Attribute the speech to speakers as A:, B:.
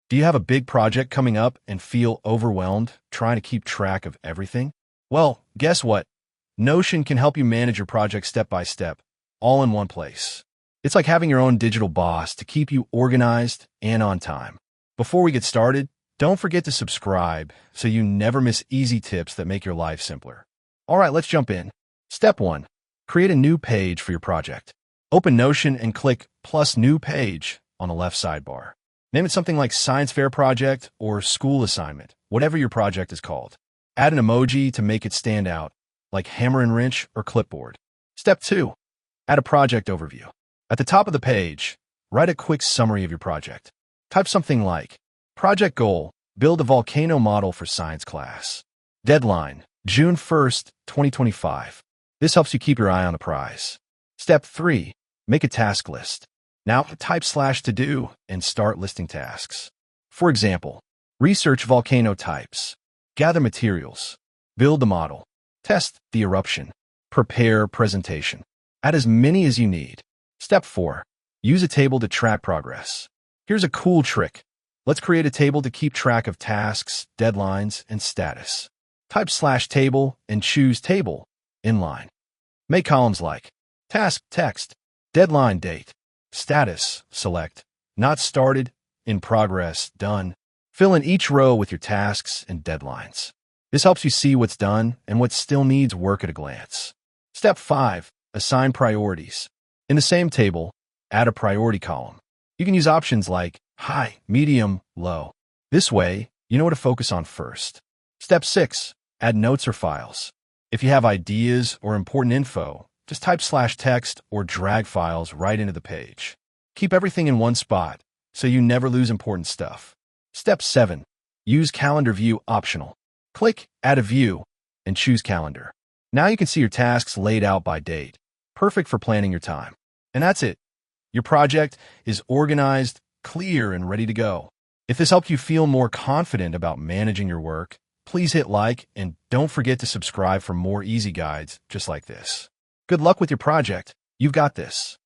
A: Do you have a big project coming up and feel overwhelmed trying to keep track of everything? Well, guess what? Notion can help you manage your project step by step, all in one place. It's like having your own digital boss to keep you organized and on time. Before we get started, don't forget to subscribe so you never miss easy tips that make your life simpler. All right, let's jump in. Step 1. Create a new page for your project. Open Notion and click plus new page on the left sidebar. Name it something like science fair project or school assignment, whatever your project is called. Add an emoji to make it stand out, like hammer and wrench or clipboard. Step 2. Add a project overview. At the top of the page, write a quick summary of your project. Type something like, project goal, build a volcano model for science class. Deadline, June 1st, 2025. This helps you keep your eye on the prize. Step 3. Make a task list. Now type /to-do and start listing tasks. For example, research volcano types, gather materials, build the model, test the eruption, prepare presentation. Add as many as you need. Step 4. Use a table to track progress. Here's a cool trick. Let's create a table to keep track of tasks, deadlines, and status. Type /table and choose table, inline. Make columns like task text, deadline date, status, select, not started, in progress, done. Fill in each row with your tasks and deadlines. This helps you see what's done and what still needs work at a glance. Step 5. Assign priorities. In the same table, add a priority column. You can use options like high, medium, low. This way, you know what to focus on first. Step 6. Add notes or files. If you have ideas or important info, just type /text or drag files right into the page. Keep everything in one spot so you never lose important stuff. Step 7. Use calendar view optional. Click Add a View and choose Calendar. Now you can see your tasks laid out by date. Perfect for planning your time. And that's it. Your project is organized, clear, and ready to go. If this helped you feel more confident about managing your work, please hit like and don't forget to subscribe for more easy guides just like this. Good luck with your project. You've got this.